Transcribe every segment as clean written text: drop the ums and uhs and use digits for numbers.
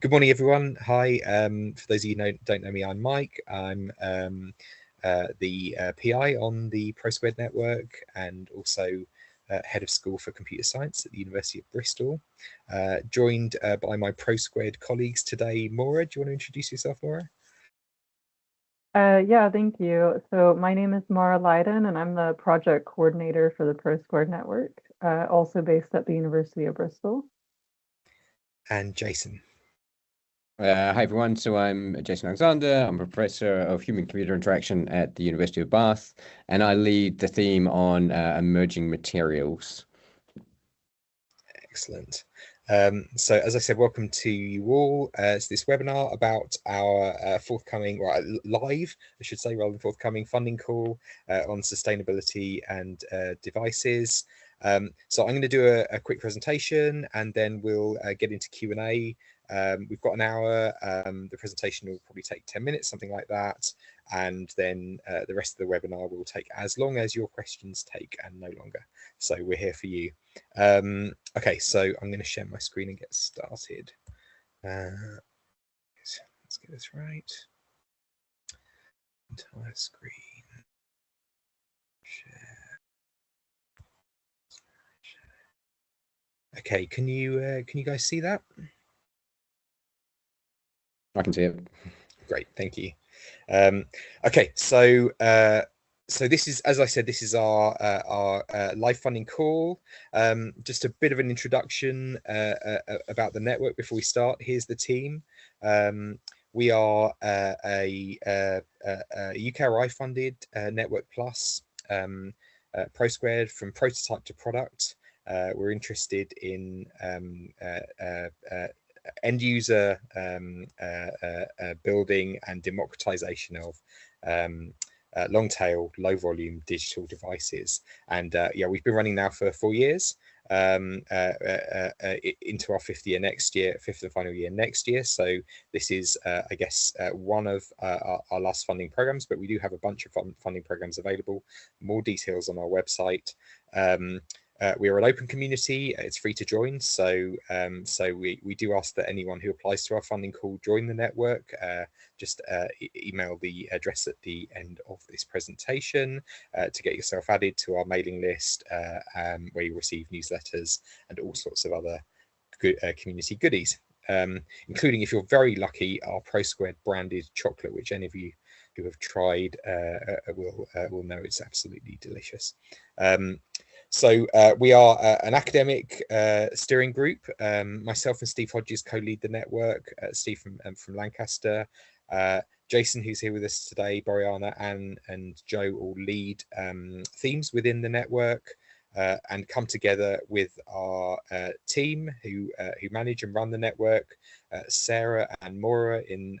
Good morning, everyone. Hi. For those of you who don't know me, I'm Mike. I'm the PI on the pro² network and also head of school for computer science at the University of Bristol. Joined by my pro² colleagues today. Maura, do you want to introduce yourself, Maura? Yeah, thank you. So my name is Mara Leiden, and I'm the project coordinator for the pro² network, also based at the University of Bristol. And Jason. Hi everyone, so I'm Jason Alexander. I'm a professor of human-computer interaction at the University of Bath, and I lead the theme on emerging materials. Excellent. So as I said, welcome to you all to this webinar about our forthcoming, or live, I should say, rather than forthcoming funding call on sustainability and devices. So I'm going to do a quick presentation and then we'll get into Q&A. We've got an hour. The presentation will probably take 10 minutes, something like that. And then the rest of the webinar will take as long as your questions take and no longer. So we're here for you. Okay, so I'm going to share my screen and get started. Let's get this right. Entire screen. Share. Okay, can you guys see that? I can see it. Great, thank you. Okay, so this is, as I said, this is our live funding call. Just a bit of an introduction about the network before we start. Here's the team. We are a UKRI funded Network Plus pro² from prototype to product. We're interested in end user building and democratization of long tail, low volume digital devices. And yeah, we've been running now for 4 years, into our fifth and final year next year. So this is, I guess, one of our last funding programs, but we do have a bunch of funding programs available. More details on our website. We are an open community. It's free to join. So we do ask that anyone who applies to our funding call join the network. Just email the address at the end of this presentation to get yourself added to our mailing list, where you receive newsletters and all sorts of other good community goodies, including, if you're very lucky, our pro² branded chocolate, which any of you who have tried will know it's absolutely delicious. So we are an academic steering group. Myself and Steve Hodges co-lead the network. Steve from Lancaster, Jason, who's here with us today, Boreana, and Joe all lead themes within the network and come together with our team who manage and run the network. Sarah and Maura in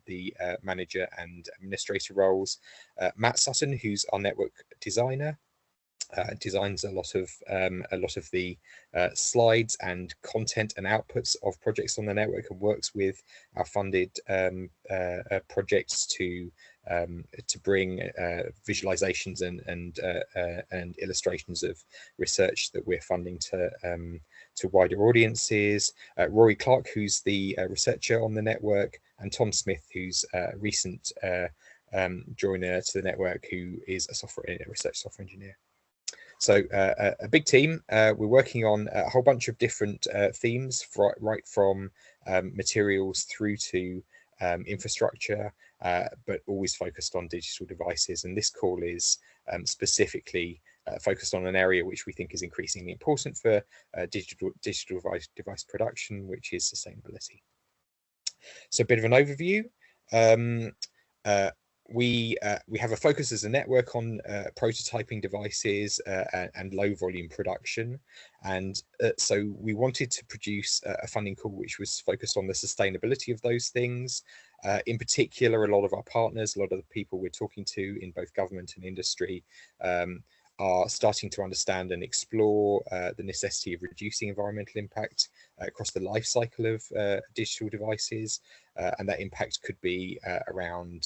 the manager and administrator roles. Matt Sutton, who's our network designer. Designs a lot of the slides and content and outputs of projects on the network, and works with our funded projects to bring visualizations and illustrations of research that we're funding to wider audiences. Rory Clark, who's the researcher on the network, and Tom Smith, who's a recent joiner to the network, who is a research software engineer. So a big team. We're working on a whole bunch of different themes, right from materials through to infrastructure, but always focused on digital devices. And this call is specifically focused on an area which we think is increasingly important for digital device production, which is sustainability. So a bit of an overview. We have a focus as a network on prototyping devices and low volume production, and so we wanted to produce a funding call which was focused on the sustainability of those things. In particular, a lot of our partners, a lot of the people we're talking to in both government and industry, are starting to understand and explore the necessity of reducing environmental impact across the life cycle of digital devices, and that impact could be around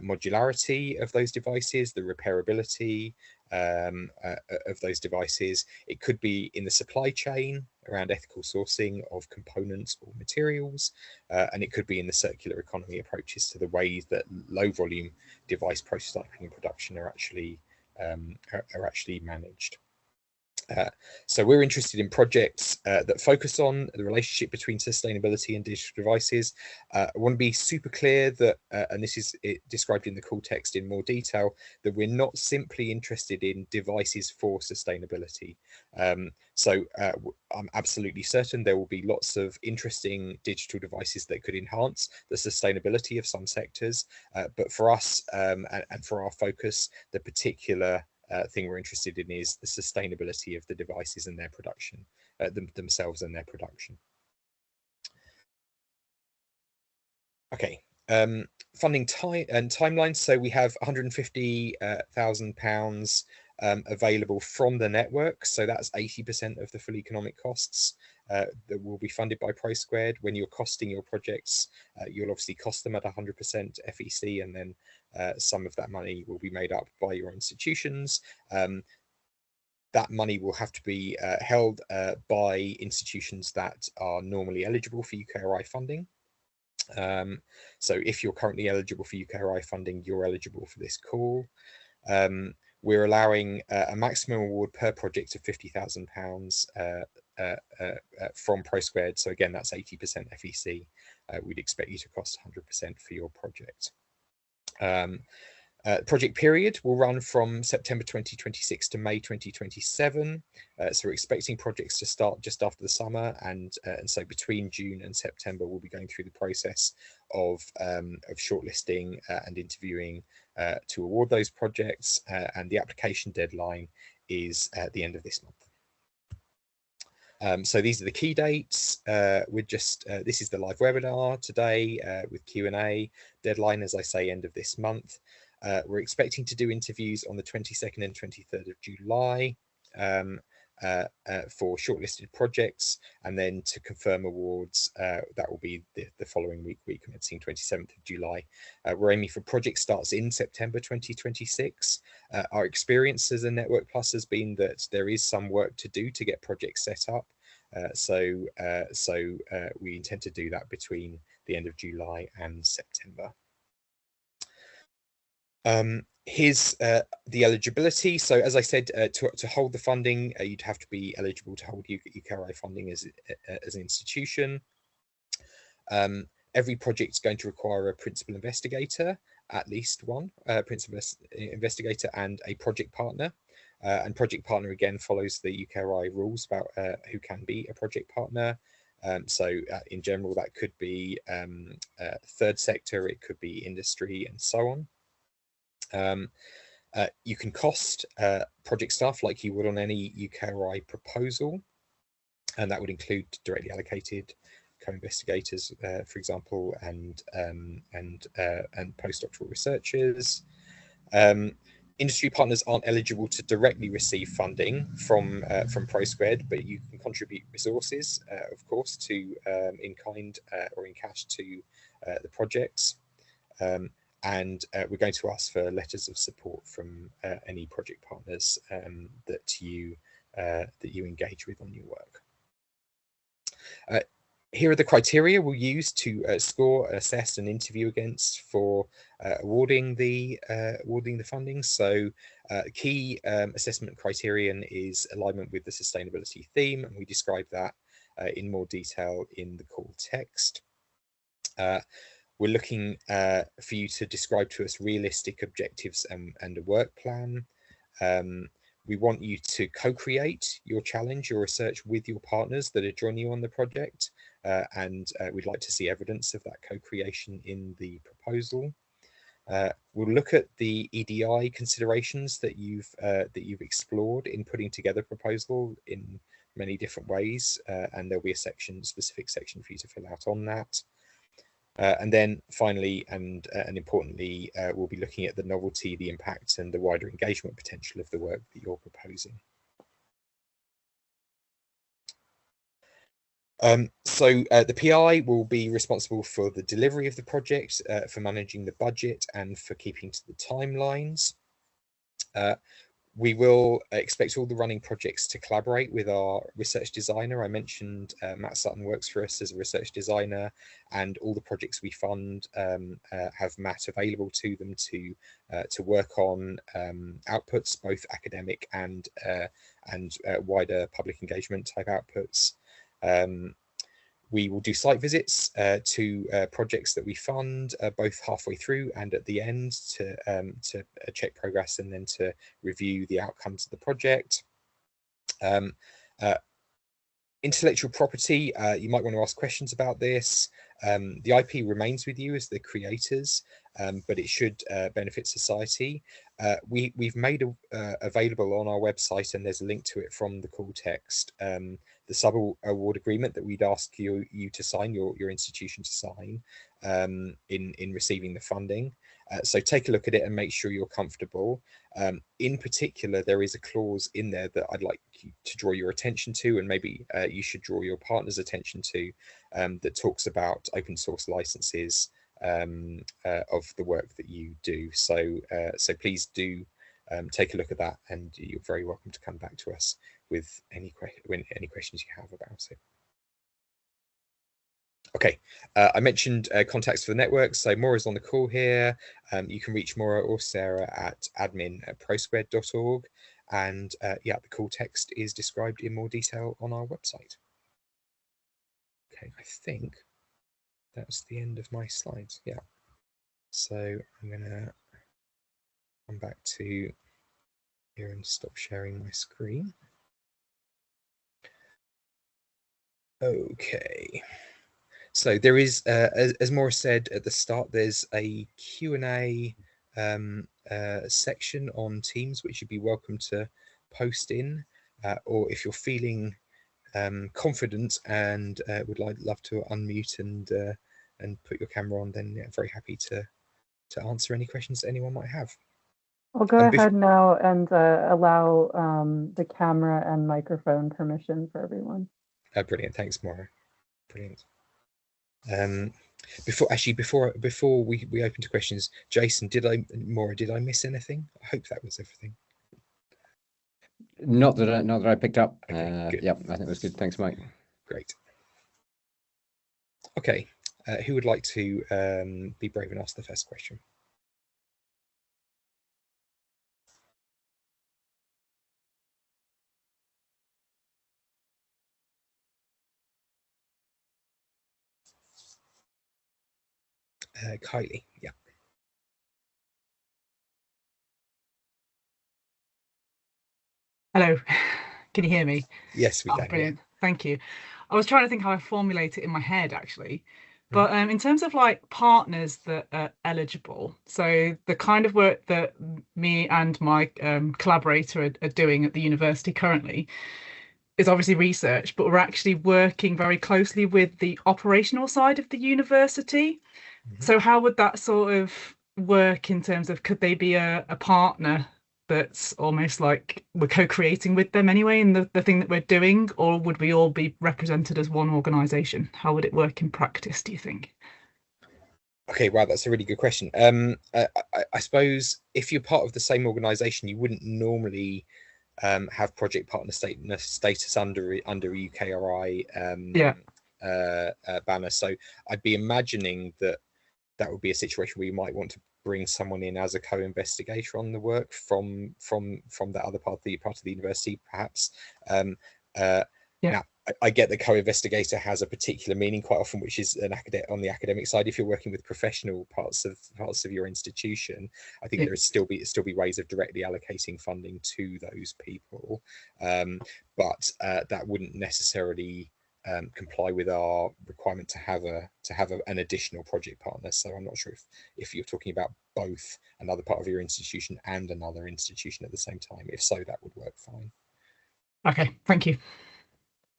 modularity of those devices, the repairability of those devices. It could be in the supply chain around ethical sourcing of components or materials, and it could be in the circular economy approaches to the ways that low volume device prototyping and production are actually managed. So we're interested in projects that focus on the relationship between sustainability and digital devices. I want to be super clear that, and this is described in the call text in more detail, that we're not simply interested in devices for sustainability. So I'm absolutely certain there will be lots of interesting digital devices that could enhance the sustainability of some sectors. But for us and for our focus, the particular thing we're interested in is the sustainability of the devices and their production, themselves and their production. Okay, funding timeline. So we have £150,000 available from the network. So that's 80% of the full economic costs that will be funded by pro². When you're costing your projects, you'll obviously cost them at 100% FEC, and then some of that money will be made up by your institutions. That money will have to be held by institutions that are normally eligible for UKRI funding. So if you're currently eligible for UKRI funding, you're eligible for this call. We're allowing a maximum award per project of £50,000 from pro². So again, that's 80% FEC. We'd expect you to cost 100% for your project. Project period will run from September 2026 to May 2027. So we're expecting projects to start just after the summer, and so between June and September we'll be going through the process of shortlisting and interviewing to award those projects, and the application deadline is at the end of this month. So these are the key dates. This is the live webinar today with Q&A. Deadline, as I say, end of this month. We're expecting to do interviews on the 22nd and 23rd of July for shortlisted projects, and then to confirm awards, that will be the following week commencing 27th of July. We're aiming for project starts in September 2026. Our experience as a Network Plus has been that there is some work to do to get projects set up. So we intend to do that between the end of July and September. Here's the eligibility. So as I said, to hold the funding, you'd have to be eligible to hold UKRI funding as an institution. Every project is going to require a principal investigator, at least one principal investigator, and a project partner. And project partner again follows the UKRI rules about who can be a project partner. So in general, that could be third sector, it could be industry, and so on. You can cost project staff like you would on any UKRI proposal, and that would include directly allocated co-investigators, for example, and postdoctoral researchers. Industry partners aren't eligible to directly receive funding from pro², but you can contribute resources, of course, to in kind or in cash to the projects. And we're going to ask for letters of support from any project partners that you engage with on your work. Here are the criteria we'll use to score, assess, and interview against for awarding the funding. So key assessment criterion is alignment with the sustainability theme, and we describe that in more detail in the call text. We're looking for you to describe to us realistic objectives and a work plan. We want you to co-create your challenge, your research with your partners that are joining you on the project, and we'd like to see evidence of that co-creation in the proposal. We'll look at the EDI considerations that you've explored in putting together a proposal in many different ways, and there'll be a specific section for you to fill out on that. And then finally, and importantly, we'll be looking at the novelty, the impact, and the wider engagement potential of the work that you're proposing. So the PI will be responsible for the delivery of the project, for managing the budget, and for keeping to the timelines. We will expect all the running projects to collaborate with our research designer. I mentioned Matt Sutton works for us as a research designer, and all the projects we fund have Matt available to them to work on outputs, both academic and wider public engagement type outputs. We will do site visits to projects that we fund, both halfway through and at the end, to check progress and then to review the outcomes of the project. Intellectual property, you might want to ask questions about this. The IP remains with you as the creators, but it should benefit society. We've made available on our website, and there's a link to it from the call text, the sub-award agreement that we'd ask you to sign, your institution to sign in receiving the funding. So take a look at it and make sure you're comfortable. In particular, there is a clause in there that I'd like you to draw your attention to, and maybe you should draw your partner's attention to, that talks about open source licenses of the work that you do. So please do take a look at that, and you're very welcome to come back to us with any questions you have about it. Okay, I mentioned contacts for the network. So Maura's on the call here. You can reach Maura or Sarah at admin@pro².org. And yeah, the call text is described in more detail on our website. Okay, I think that's the end of my slides. Yeah. So I'm going to come back to here and stop sharing my screen. Okay. So there is, as Maura said at the start, there's a Q&A section on Teams, which you'd be welcome to post in, or if you're feeling confident and would love to unmute and put your camera on, then yeah, very happy to answer any questions that anyone might have. I'll go ahead now and allow the camera and microphone permission for everyone. Brilliant, thanks, Maura. Brilliant. Before we open to questions, Jason, Maura, did I miss anything? I hope that was everything. Not that I picked up. Okay, yeah, I think it was good. Thanks, Mike. Great. Okay, who would like to be brave and ask the first question? Kylie, yeah. Hello, can you hear me? Yes, we can. Brilliant, yeah. Thank you. I was trying to think how I formulate it in my head, actually. But in terms of like partners that are eligible, so the kind of work that me and my collaborator are doing at the university currently is obviously research, but we're actually working very closely with the operational side of the university. So how would that sort of work in terms of, could they be a partner that's almost like we're co-creating with them anyway in the thing that we're doing, or would we all be represented as one organization? How would it work in practice, do you think? Okay, wow, that's a really good question. I suppose if you're part of the same organization, you wouldn't normally have project partner status under a UKRI banner. So I'd be imagining that would be a situation where you might want to bring someone in as a co-investigator on the work from that other part of the university, perhaps. Now, I get the co-investigator has a particular meaning quite often, which is on the academic side. If you're working with professional parts of your institution, I think there would still be ways of directly allocating funding to those people, but that wouldn't necessarily comply with our requirement to have an additional project partner. So I'm not sure if you're talking about both another part of your institution and another institution at the same time. If so, that would work fine. Okay, thank you.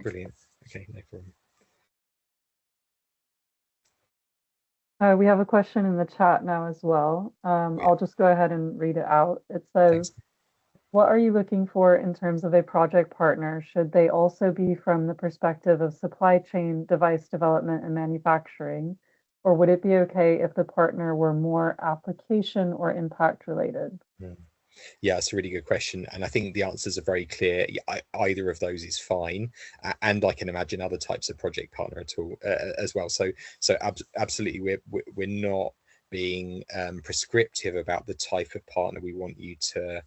Brilliant. Okay, no problem. We have a question in the chat now as well. I'll just go ahead and read it out. It says, thanks. What are you looking for in terms of a project partner? Should they also be from the perspective of supply chain, device development, and manufacturing? Or would it be okay if the partner were more application or impact related? Yeah, it's a really good question, and I think the answers are very clear. Either of those is fine, and I can imagine other types of project partner at all as well. So absolutely, we're not being prescriptive about the type of partner we want you to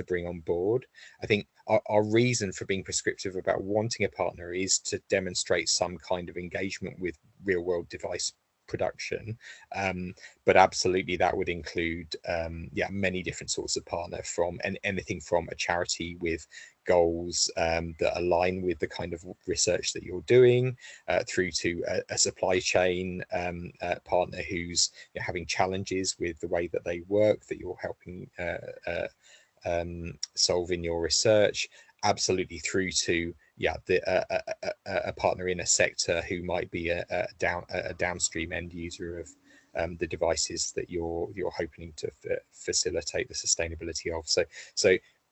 bring on board. I think our reason for being prescriptive about wanting a partner is to demonstrate some kind of engagement with real world device production, but absolutely that would include many different sorts of partner, from anything from a charity with goals that align with the kind of research that you're doing, through to a supply chain partner who's having challenges with the way that they work, that you're helping solve in your research, absolutely through to a partner in a sector who might be a downstream end user of the devices that you're hoping to facilitate the sustainability of.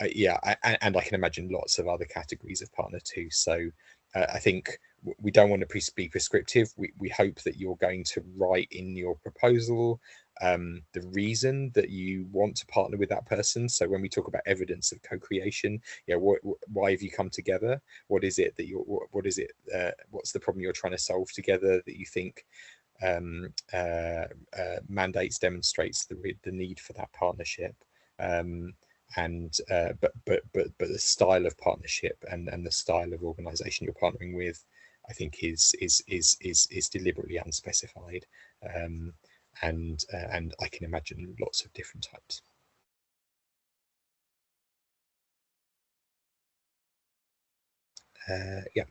And I can imagine lots of other categories of partner too. So I think we don't want to be prescriptive. We hope that you're going to write in your proposal the reason that you want to partner with that person. So when we talk about evidence of co-creation, why have you come together? What is it that what's the problem you're trying to solve together that you think mandates, demonstrates the need for that partnership? But the style of partnership and the style of organization you're partnering with, I think is deliberately unspecified. And I can imagine lots of different types.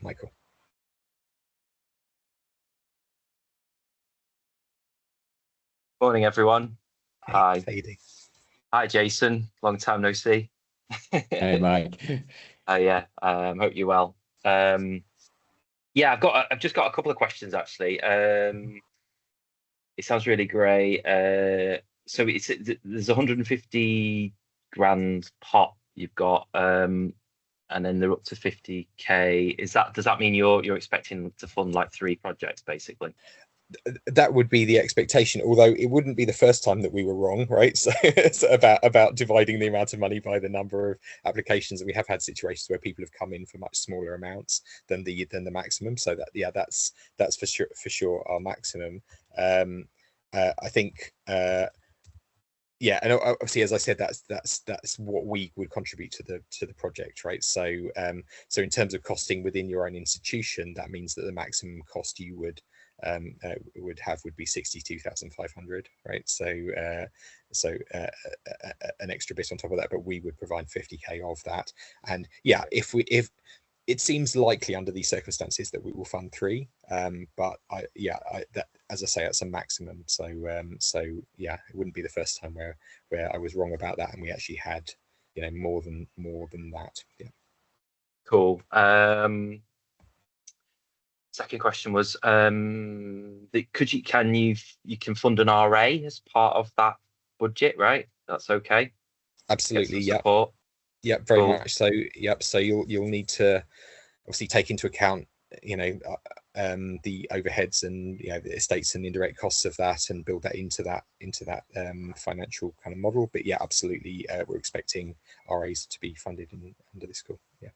Michael. Morning, everyone. Hey, Hi. how you doing? Hi, Jason. Long time no see. Hey, Mike. Hope you're well. I've just got a couple of questions actually. It sounds really great. So there's 150 grand pot you've got, and then they're up to 50k. Does that mean you're expecting to fund like 3 projects basically? That would be the expectation, although it wouldn't be the first time that we were wrong, right? So it's about dividing the amount of money by the number of applications, and we have had situations where people have come in for much smaller amounts than the maximum. So that's for sure our maximum. I think and obviously, as I said, that's what we would contribute to the project, right? So in terms of costing within your own institution, that means that the maximum cost you would have would be 62,500, right? So an extra bit on top of that, but we would provide 50k of that. And if it seems likely under these circumstances that we will fund 3, but as I say, that's a maximum. So it wouldn't be the first time where I was wrong about that, and we actually had more than that. Yeah. Cool. Second question was, can you fund an RA as part of that budget, right? That's okay. Absolutely. Yeah. Support. Yeah, very much so. Yep. So you'll need to obviously take into account the overheads and the estates and indirect costs of that, and build that into that financial kind of model. But absolutely, we're expecting RAs to be funded under this school. Yeah.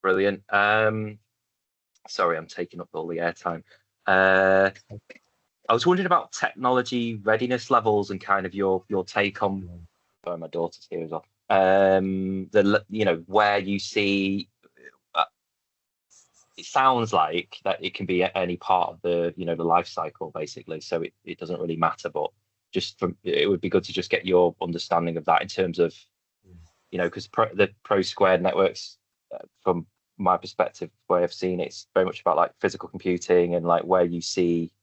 Brilliant. Sorry, I'm taking up all the airtime. I was wondering about technology readiness levels and kind of your take on. Sorry, my daughter's here as well. Where you see. It sounds like that it can be any part of the the life cycle basically, so it doesn't really matter, but it would be good to just get your understanding of that in terms of because the pro² networks, from my perspective, way I've seen it's very much about like physical computing and like where you see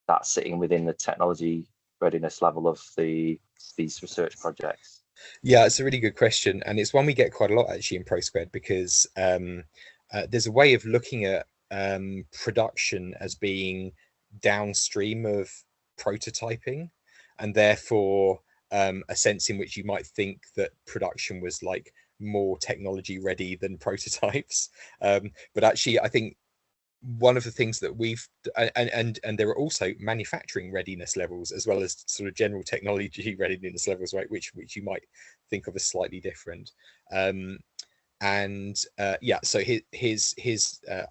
that sitting within the technology readiness level of these research projects. Yeah, it's a really good question, and it's one we get quite a lot actually in pro², because there's a way of looking at production as being downstream of prototyping, and therefore a sense in which you might think that production was like more technology ready than prototypes. But actually, I think one of the things that we've and there are also manufacturing readiness levels as well as sort of general technology readiness levels, right, which you might think of as slightly different. Yeah, so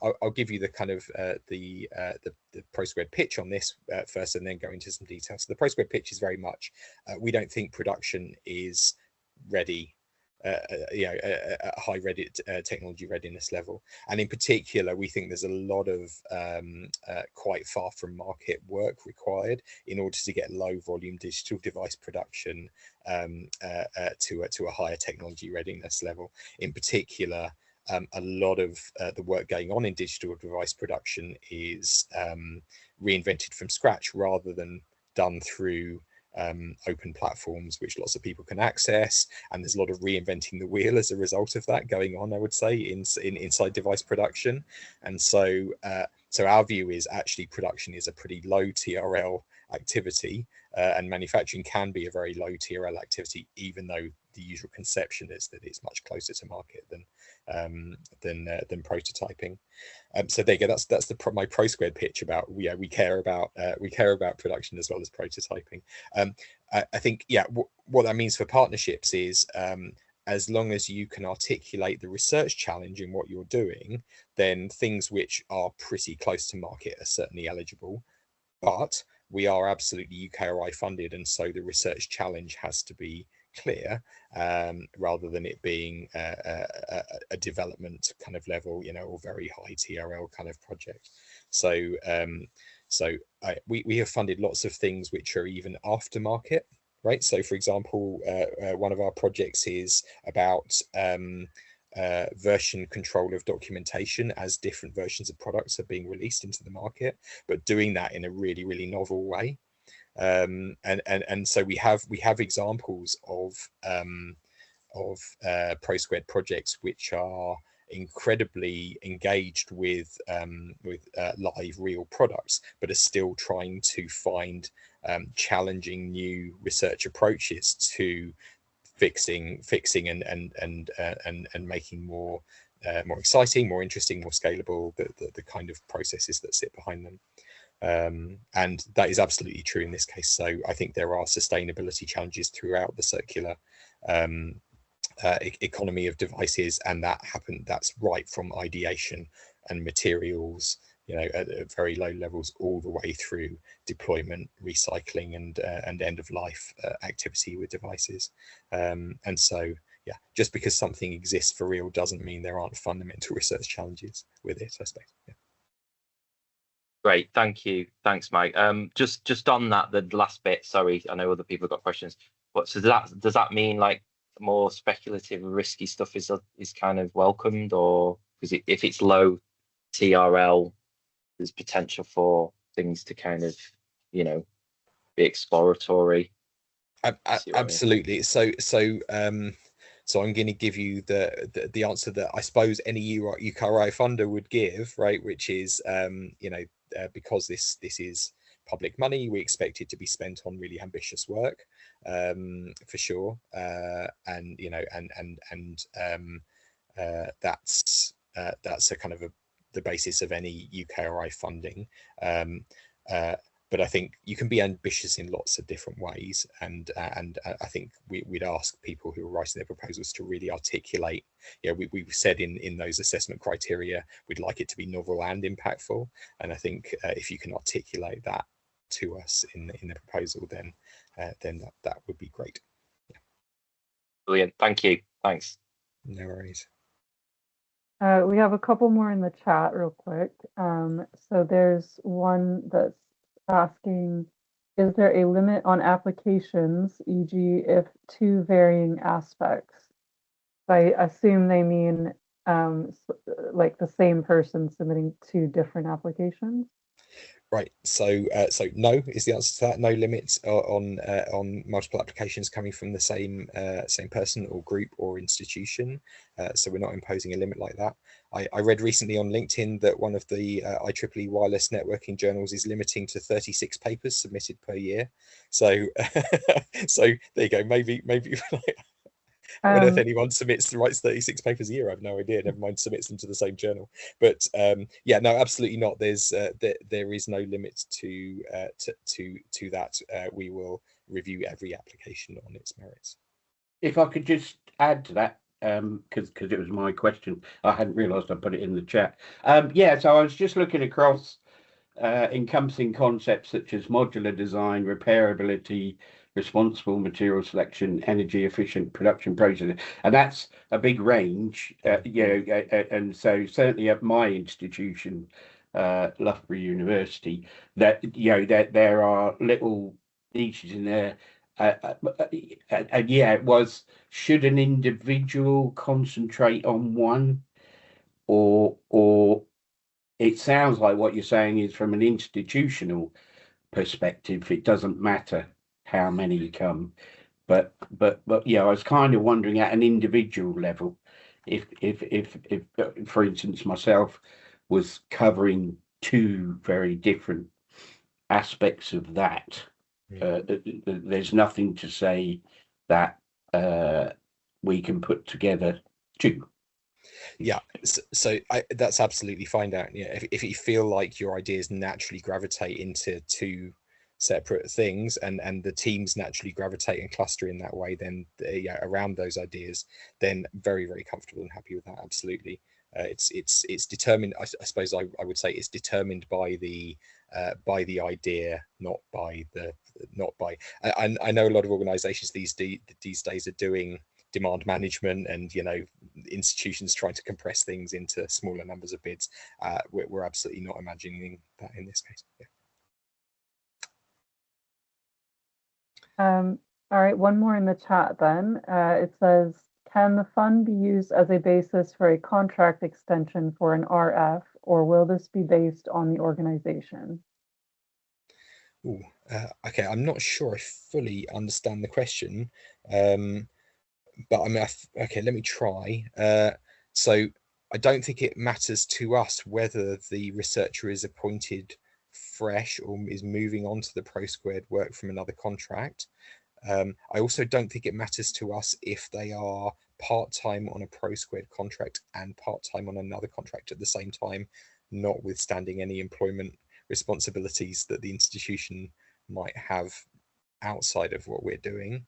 I'll give you the kind of the pro² pitch on this first, and then go into some details. So the pro² pitch is very much we don't think production is ready, a high technology readiness level, and in particular we think there's a lot of quite far from market work required in order to get low volume digital device production to a higher technology readiness level. In particular, a lot of the work going on in digital device production is reinvented from scratch rather than done through open platforms which lots of people can access, and there's a lot of reinventing the wheel as a result of that going on, I would say, inside device production. And so our view is actually production is a pretty low TRL activity, and manufacturing can be a very low TRL activity, even though the usual conception is that it's much closer to market than prototyping. So there you go. That's my pro² pitch about we care about production as well as prototyping. I think what that means for partnerships is as long as you can articulate the research challenge in what you're doing, then things which are pretty close to market are certainly eligible. But we are absolutely UKRI funded, and so the research challenge has to be clear, rather than it being a development kind of level, or very high TRL kind of project. So we have funded lots of things which are even aftermarket, right? So for example, one of our projects is about version control of documentation as different versions of products are being released into the market, but doing that in a really, really novel way. And so we have examples of pro² projects which are incredibly engaged with live real products, but are still trying to find challenging new research approaches to fixing and making more exciting, more interesting, more scalable the kind of processes that sit behind them. And that is absolutely true in this case. So I think there are sustainability challenges throughout the circular economy of devices, and that's right from ideation and materials, at very low levels, all the way through deployment, recycling, and end of life activity with devices. And so just because something exists for real doesn't mean there aren't fundamental research challenges with it, I suppose. Great, thank you. Thanks, Mike. Just on that, the last bit, sorry, I know other people have got questions, but so does that mean like more speculative, risky stuff is kind of welcomed, or because if it's low TRL, there's potential for things to kind of, be exploratory? Absolutely. So I'm going to give you the answer that I suppose any UKRI funder would give, right? Which is, because this is public money, we expect it to be spent on really ambitious work, for sure. That's a kind of the basis of any UKRI funding. But I think you can be ambitious in lots of different ways, and I think we'd ask people who are writing their proposals to really articulate. We've said in those assessment criteria we'd like it to be novel and impactful, and I think if you can articulate that to us in the proposal, then that would be great. Brilliant, thank you. Thanks. No worries. We have a couple more in the chat real quick. So there's one that's asking, is there a limit on applications, e.g. if two varying aspects? I assume they mean like the same person submitting two different applications. Right. So no is the answer to that. No limits on multiple applications coming from the same person or group or institution. So we're not imposing a limit like that. I read recently on LinkedIn that one of the IEEE wireless networking journals is limiting to 36 papers submitted per year. So so there you go. Maybe I don't know if anyone writes 36 papers a year. I have no idea. Never mind submits them to the same journal. But yeah, no, absolutely not. There's there is no limit to that. We will review every application on its merits. If I could just add to that, because it was my question, I hadn't realised I put it in the chat. Yeah, so I was just looking across encompassing concepts such as modular design, repairability, responsible material selection, energy efficient production process, and that's a big range. And so certainly at my institution, Loughborough University, that there are little niches in there. And yeah, it was, should an individual concentrate on one, or it sounds like what you're saying is from an institutional perspective, it doesn't matter how many come. But yeah, I was kind of wondering at an individual level, if for instance myself was covering two very different aspects of that. There's nothing to say that we can put together two. Yeah, so that's absolutely fine. Out, if you feel like your ideas naturally gravitate into two separate things, and the teams naturally gravitate and cluster in that way, then around those ideas, then very, very comfortable and happy with that. Absolutely. It's determined. I suppose I would say it's determined by the idea, not by. I know a lot of organisations these days are doing demand management, and institutions trying to compress things into smaller numbers of bids. We're absolutely not imagining that in this case. All right, one more in the chat then. It says, can the fund be used as a basis for a contract extension for an RF, or will this be based on the organization? Okay, I'm not sure I fully understand the question, but I mean, okay, let me try. So I don't think it matters to us whether the researcher is appointed fresh or is moving on to the pro² work from another contract. I also don't think it matters to us if they are part-time on a pro² contract and part-time on another contract at the same time, notwithstanding any employment responsibilities that the institution might have outside of what we're doing.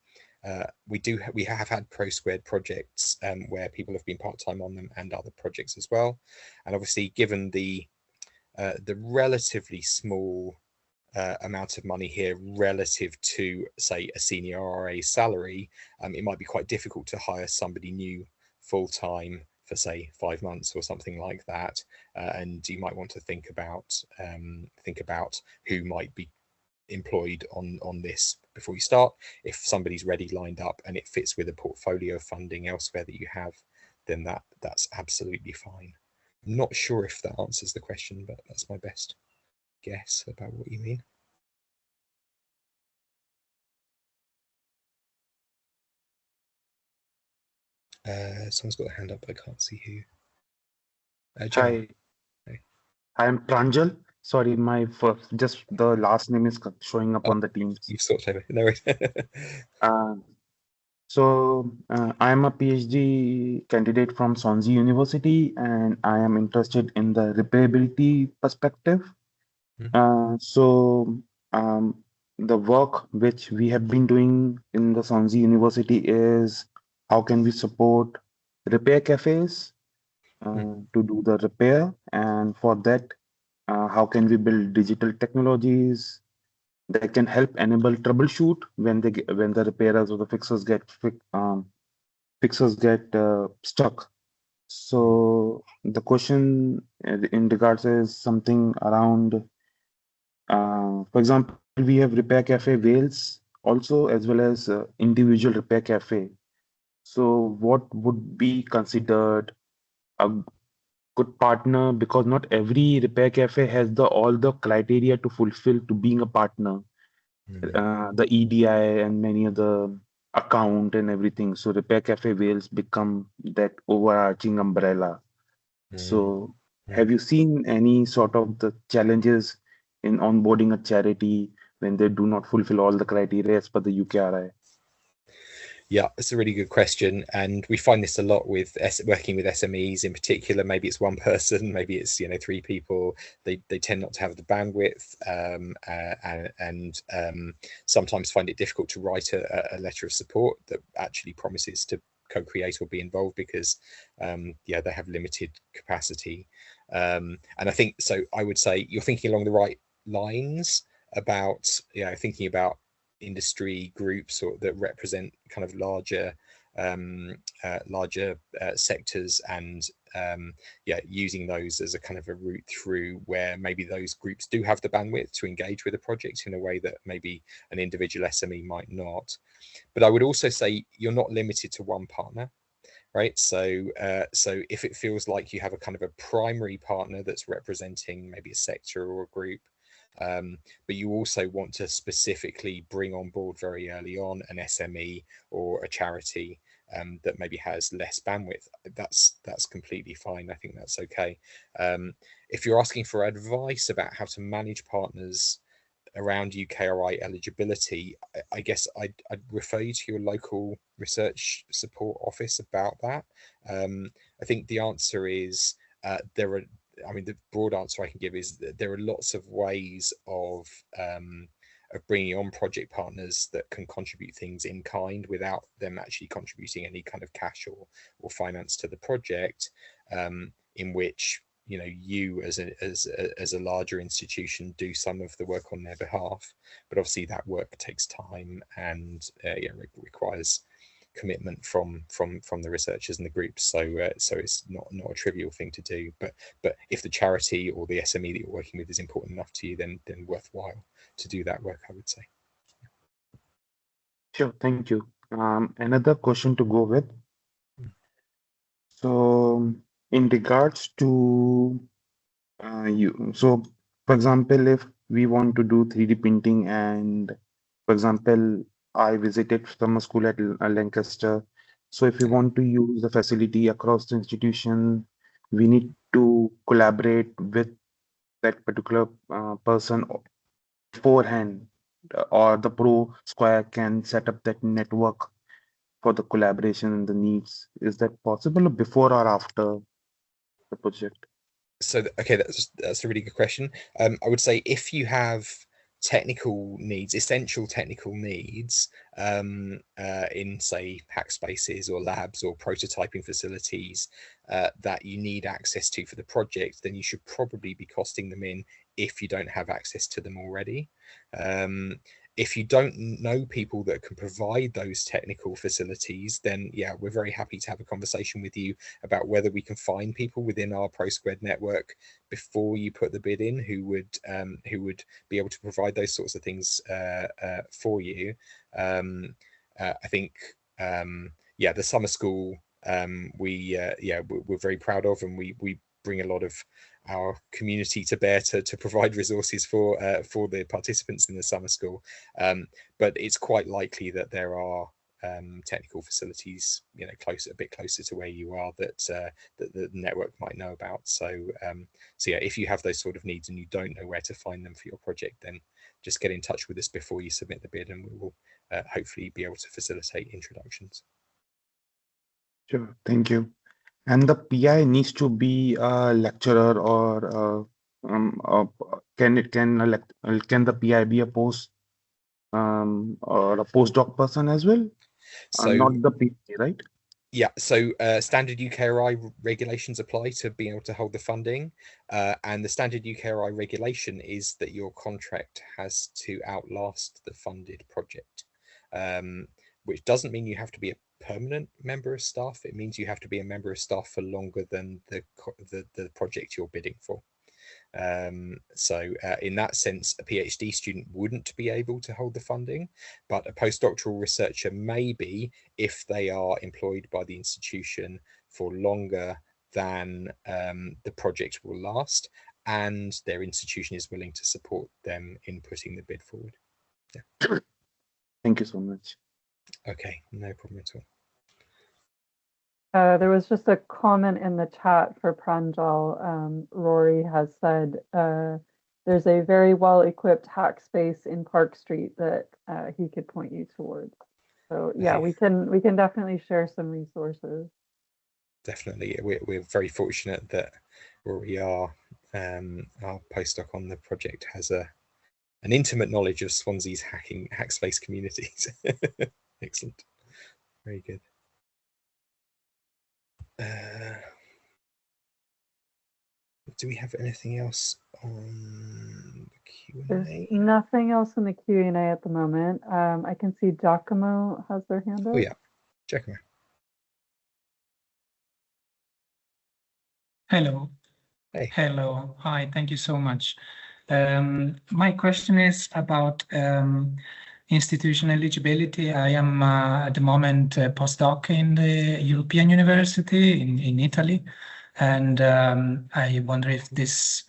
We have had pro² projects where people have been part-time on them, and other projects as well. And obviously, given the relatively small amount of money here relative to, say, a senior RA salary, it might be quite difficult to hire somebody new full-time for, say, 5 months or something like that. And you might want to think about who might be employed on this before you start. If somebody's ready, lined up, and it fits with a portfolio of funding elsewhere that you have, then that's absolutely fine. I'm not sure if that answers the question, but that's my best guess about what you mean. Someone's got a hand up, but I can't see who. Hi. I am Pranjal. Sorry, my just the last name is showing up on the Teams. You've sort of no worries. I am a PhD candidate from Swansea University, and I am interested in the repairability perspective. The work which we have been doing in the Swansea University is how can we support repair cafes to do the repair, and for that, how can we build digital technologies that can help enable troubleshoot when the repairers or the fixers get stuck. So the question in regards is something around, for example, we have Repair Cafe Wales also, as well as individual Repair Cafe. So what would be considered a good partner, because not every Repair Cafe has all the criteria to fulfill to being a partner. The EDI and many other account and everything. So Repair Cafe Wales become that overarching umbrella. So have you seen any sort of the challenges in onboarding a charity when they do not fulfill all the criteria as per the UKRI? Yeah, it's a really good question, and we find this a lot with working with SMEs in particular. Maybe it's one person, maybe it's 3 people. They tend not to have the bandwidth, and sometimes find it difficult to write a letter of support that actually promises to co-create or be involved because yeah, they have limited capacity. And I think so. I would say you're thinking along the right lines about thinking about industry groups or that represent kind of larger sectors, and yeah, using those as a kind of a route through where maybe those groups do have the bandwidth to engage with a project in a way that maybe an individual SME might not. But I would also say you're not limited to one partner, right? So if it feels like you have a kind of a primary partner that's representing maybe a sector or a group, but you also want to specifically bring on board very early on an SME or a charity that maybe has less bandwidth, that's completely fine. I think that's okay. If you're asking for advice about how to manage partners around UKRI eligibility, I guess I'd refer you to your local research support office about that. I think the answer is the broad answer I can give is that there are lots of ways of bringing on project partners that can contribute things in kind without them actually contributing any kind of cash or finance to the project, in which you as a larger institution do some of the work on their behalf, but obviously that work takes time and requires commitment from the researchers and the groups. So it's not a trivial thing to do. But if the charity or the SME that you're working with is important enough to you, then worthwhile to do that work, I would say. Sure, thank you. Another question to go with. So, in regards to for example, if we want to do 3D printing, and for example, I visited summer school at Lancaster. So, if we want to use the facility across the institution, we need to collaborate with that particular person beforehand, or the pro² can set up that network for the collaboration and the needs. Is that possible before or after the project? So okay, that's a really good question. I would say if you have technical needs, essential technical needs, in say hack spaces or labs or prototyping facilities that you need access to for the project, then you should probably be costing them in if you don't have access to them already. If you don't know people that can provide those technical facilities, then yeah, we're very happy to have a conversation with you about whether we can find people within our pro² network before you put the bid in who would be able to provide those sorts of things for you. I think yeah, the summer school we're very proud of, and we bring a lot of our community to bear to provide resources for the participants in the summer school, but it's quite likely that there are technical facilities a bit closer to where you are that the network might know about. So yeah, if you have those sort of needs and you don't know where to find them for your project, then just get in touch with us before you submit the bid, and we will hopefully be able to facilitate introductions. Sure, thank you. And the PI needs to be a lecturer, or can the PI be a post or a postdoc person as well? So not the PI, right? Yeah, so standard UKRI regulations apply to being able to hold the funding, and the standard UKRI regulation is that your contract has to outlast the funded project, which doesn't mean you have to be a permanent member of staff. It means you have to be a member of staff for longer than the project you're bidding for. So in that sense, a PhD student wouldn't be able to hold the funding, but a postdoctoral researcher may be if they are employed by the institution for longer than the project will last, and their institution is willing to support them in putting the bid forward. Yeah. Thank you so much. Okay, no problem at all. There was just a comment in the chat for Pranjal. Rory has said there's a very well-equipped hack space in Park Street that he could point you towards. So yeah, we can definitely share some resources. Definitely, we're very fortunate that where we are, our postdoc on the project has an intimate knowledge of Swansea's hackspace communities. Excellent, very good. Do we have anything else on the Q&A? There's nothing else in the Q&A at the moment. I can see Giacomo has their hand up. Oh yeah, Giacomo. Hello. Hey. Hello. Hi. Thank you so much. My question is about institution eligibility. I am at the moment a postdoc in the European University in Italy, and I wonder if this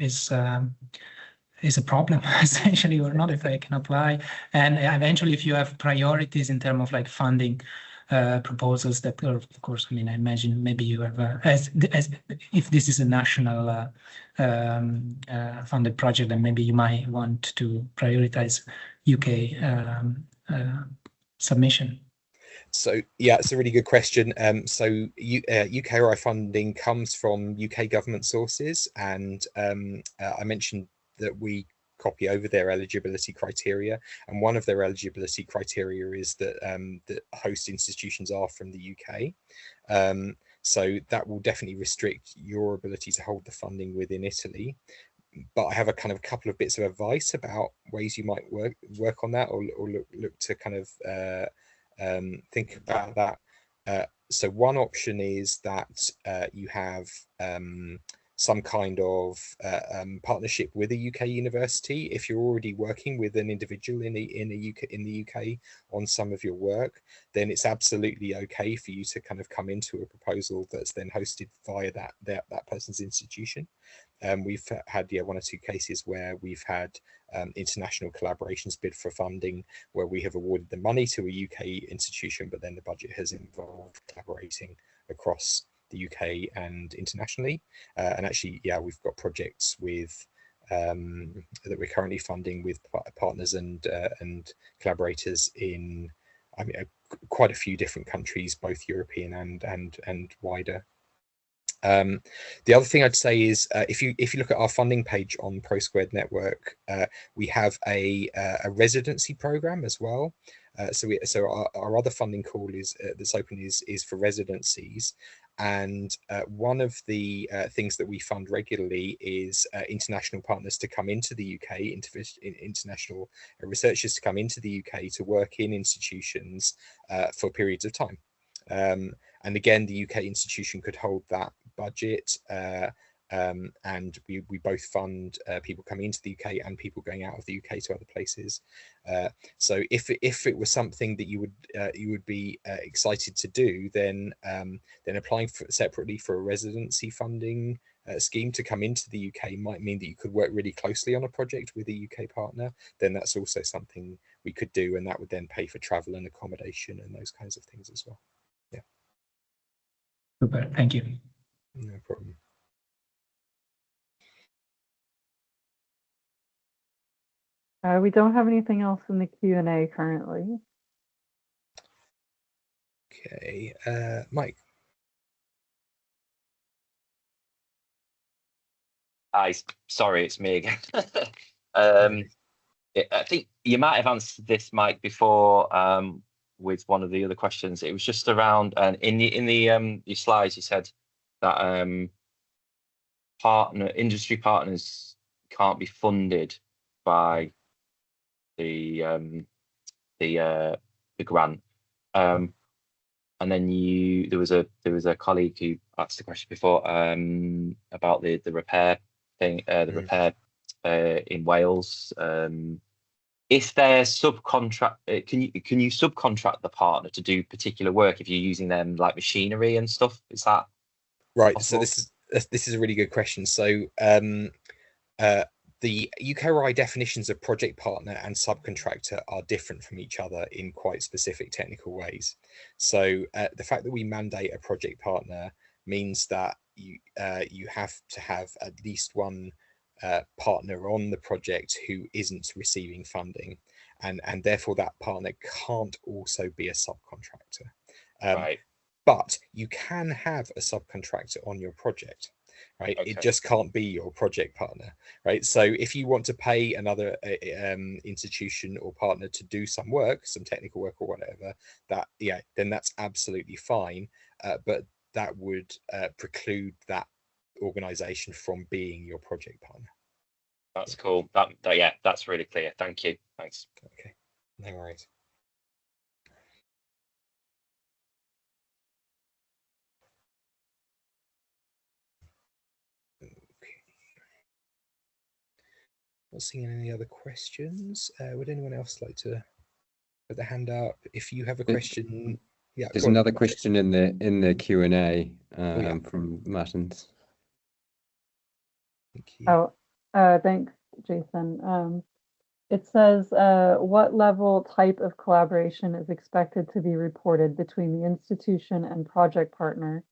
is a problem essentially or not, if I can apply, and eventually if you have priorities in terms of like funding proposals that are, of course, I mean, I imagine maybe you have, as if this is a national funded project, then maybe you might want to prioritize UK submission. So yeah, it's a really good question. So UKRI funding comes from UK government sources, and I mentioned that we copy over their eligibility criteria, and one of their eligibility criteria is that that host institutions are from the UK. So that will definitely restrict your ability to hold the funding within Italy. But I have a kind of couple of bits of advice about ways you might work on that, or look to kind of think about that. So one option is that you have some kind of partnership with a UK university. If you're already working with an individual in the UK on some of your work, then it's absolutely okay for you to kind of come into a proposal that's then hosted via that person's institution. We've had one or two cases where we've had international collaborations bid for funding where we have awarded the money to a UK institution, but then the budget has involved collaborating across the UK and internationally. And actually, we've got projects with that we're currently funding with partners and collaborators in, I mean, quite a few different countries, both European and wider. The other thing I'd say is if you look at our funding page on pro² Network, we have a residency program as well. So our other funding call is that's open is for residencies, and one of the things that we fund regularly is international partners to come into the UK, international researchers to come into the UK to work in institutions for periods of time. And again, the UK institution could hold that budget, and we both fund people coming into the UK and people going out of the UK to other places. So if it was something that you would be excited to do, then applying separately for a residency funding scheme to come into the UK might mean that you could work really closely on a project with a UK partner. Then that's also something we could do, and that would then pay for travel and accommodation and those kinds of things as well. Yeah. Super, thank you. No problem. We don't have anything else in the Q&A currently. Okay, Mike. Sorry, it's me again. I think you might have answered this, Mike, before with one of the other questions. It was just around, and in your slides, you said that industry partners can't be funded by the grant. And then there was a colleague who asked the question before about the repair thing, repair in Wales. If they're subcontract, can you subcontract the partner to do particular work if you're using them like machinery and stuff? Is that right? possible? So this is a really good question. So the UKRI definitions of project partner and subcontractor are different from each other in quite specific technical ways. So the fact that we mandate a project partner means that you have to have at least one partner on the project who isn't receiving funding. and therefore that partner can't also be a subcontractor. Right. But you can have a subcontractor on your project, right? Okay. It just can't be your project partner, right? So if you want to pay another institution or partner to do some work, some technical work or whatever, that, yeah, then that's absolutely fine. But that would preclude that organization from being your project partner. That's cool. That yeah, that's really clear. Thank you. Thanks. Okay, no worries. Not seeing any other questions. Would anyone else like to put their hand up? If you have a question, yeah. There's another question in the Q&A from Martins. Thank you. Thanks, Jason. It says, what level type of collaboration is expected to be reported between the institution and project partner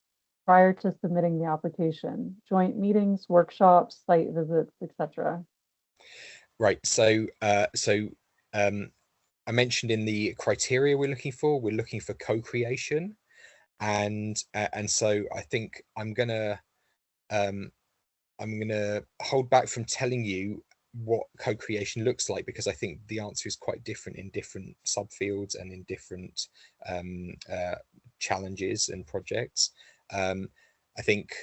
prior to submitting the application? Joint meetings, workshops, site visits, etc. Right. So, I mentioned in the criteria we're looking for co-creation, and so I think I'm gonna hold back from telling you what co-creation looks like, because I think the answer is quite different in different subfields and in different challenges and projects. I think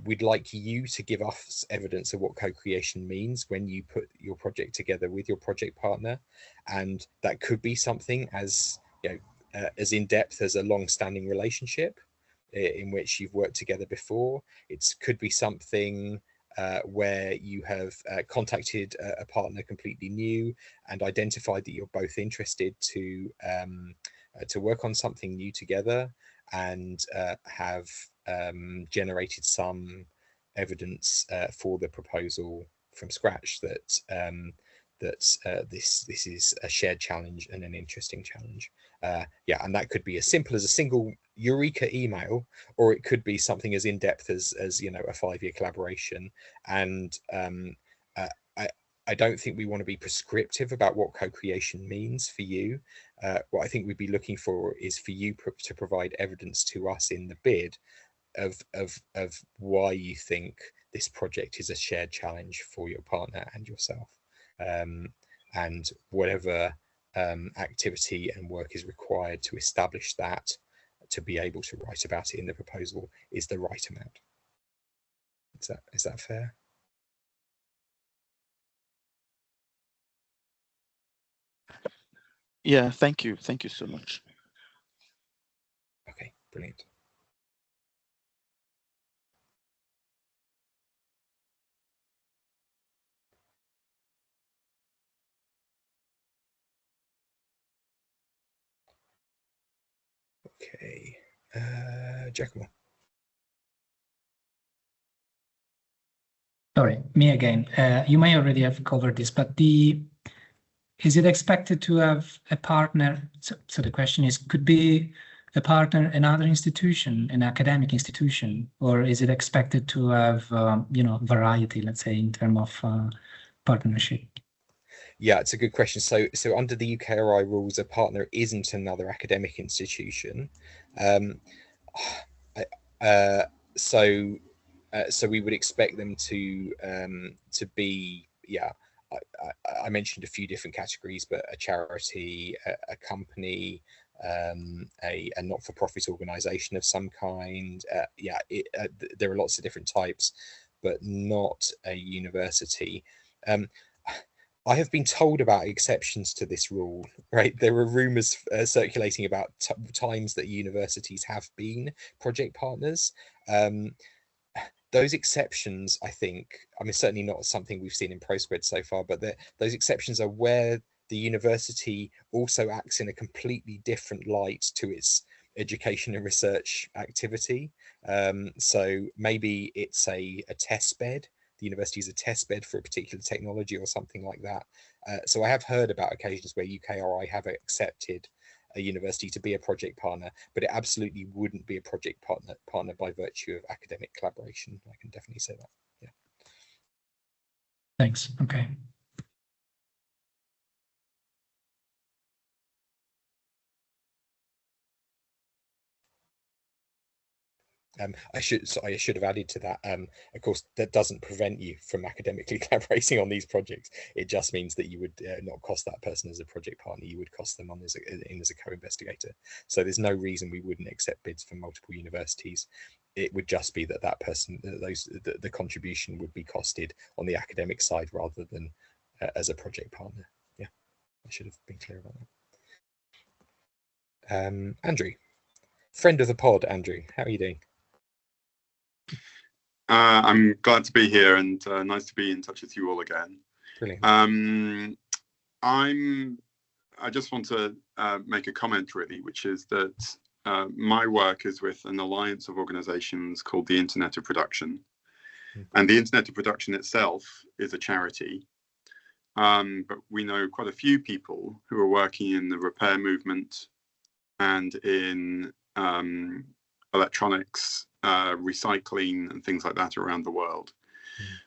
we'd like you to give us evidence of what co-creation means when you put your project together with your project partner, and that could be something as as in-depth as a long-standing relationship in which you've worked together before. It could be something where you have contacted a partner completely new and identified that you're both interested to work on something new together, and have generated some evidence for the proposal from scratch that this is a shared challenge and an interesting challenge. Yeah, and that could be as simple as a single Eureka email, or it could be something as in-depth as a 5-year collaboration. And I don't think we want to be prescriptive about what co-creation means for you. What I think we'd be looking for is for you to provide evidence to us in the bid of why you think this project is a shared challenge for your partner and yourself, and whatever activity and work is required to establish that, to be able to write about it in the proposal, is the right amount. Is that fair? Yeah, thank you so much. Okay, brilliant. Okay, Giacomo. Sorry, me again. You may already have covered this, but is it expected to have a partner? So the question is, could be a partner, another institution, an academic institution, or is it expected to have, variety, let's say, in terms of partnership? Yeah, it's a good question. So under the UKRI rules, a partner isn't another academic institution. So we would expect them to be, yeah, I mentioned a few different categories, but a charity, a company, a not-for-profit organization of some kind. There are lots of different types, but not a university. I have been told about exceptions to this rule, right? There are rumors circulating about times that universities have been project partners. Those exceptions, I think, certainly not something we've seen in pro² so far, but those exceptions are where the university also acts in a completely different light to its education and research activity. So maybe it's a test bed. The university is a test bed for a particular technology or something like that. So I have heard about occasions where UKRI have accepted a university to be a project partner, but it absolutely wouldn't be a project partner by virtue of academic collaboration. I can definitely say that. Yeah. Thanks. Okay. I should have added to that. Of course, that doesn't prevent you from academically collaborating on these projects. It just means that you would not cost that person as a project partner. You would cost them on as a co-investigator. So there's no reason we wouldn't accept bids from multiple universities. It would just be that that person, the contribution would be costed on the academic side rather than as a project partner. Yeah, I should have been clear about that. Andrew, friend of the pod, Andrew, how are you doing? I'm glad to be here, and nice to be in touch with you all again. Brilliant. I just want to make a comment, really, which is that my work is with an alliance of organizations called the Internet of Production. And the Internet of Production itself is a charity. But we know quite a few people who are working in the repair movement and in electronics, recycling and things like that around the world.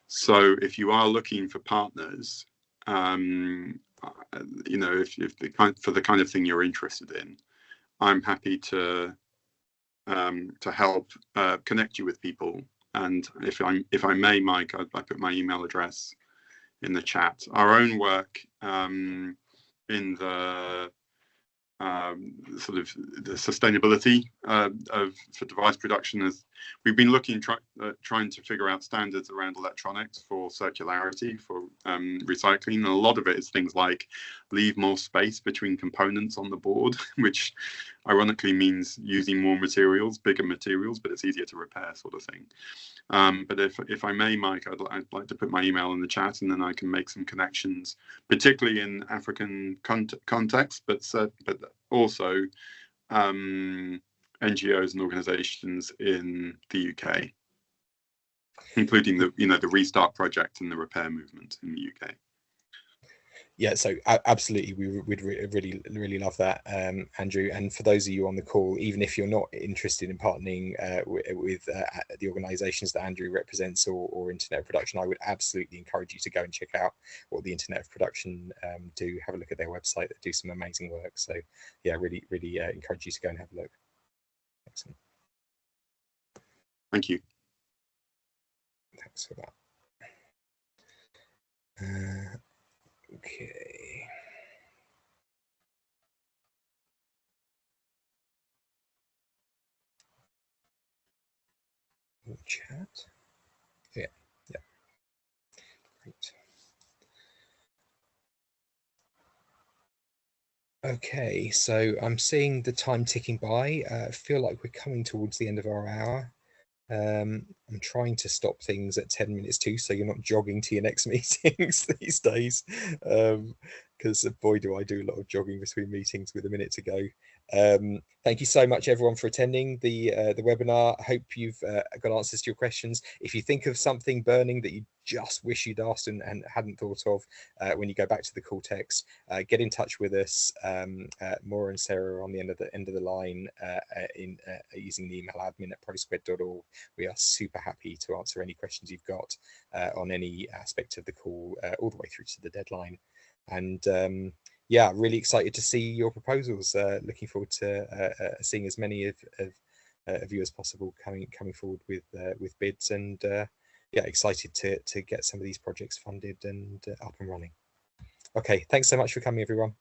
So if you are looking for partners, you know, for the kind of thing you're interested in, I'm happy to help connect you with people. And if I may, Mike, I put my email address in the chat. Our own work in the sort of the sustainability for device production is we've been trying to figure out standards around electronics for circularity, for recycling, and a lot of it is things like leave more space between components on the board, which ironically means using more materials, bigger materials, but it's easier to repair, sort of thing. But if I may, Mike, I'd like to put my email in the chat, and then I can make some connections, particularly in African context, but also NGOs and organisations in the UK, including the Restart Project and the repair movement in the UK. Yeah, so absolutely, we'd really love that, Andrew. And for those of you on the call, even if you're not interested in partnering with the organisations that Andrew represents or Internet of Production, I would absolutely encourage you to go and check out what the Internet of Production do. Have a look at their website; they do some amazing work. So yeah, really encourage you to go and have a look. Excellent. Thank you. Thanks for that. Okay. Chat. Yeah. Great. Okay, so I'm seeing the time ticking by. I feel like we're coming towards the end of our hour. I'm trying to stop things at 10 minutes to, so you're not jogging to your next meetings these days, because boy, do I do a lot of jogging between meetings with a minute to go. Thank you so much, everyone, for attending the webinar. I hope you've got answers to your questions. If you think of something burning that you just wish you'd asked and hadn't thought of when you go back to the call text, get in touch with us. Maura and Sarah are on the end of the line using the email admin@pro².org. We are super happy to answer any questions you've got on any aspect of the call all the way through to the deadline. And yeah, really excited to see your proposals. Looking forward to seeing as many of you as possible coming forward with bids, and yeah, excited to get some of these projects funded and up and running. Okay, thanks so much for coming, everyone.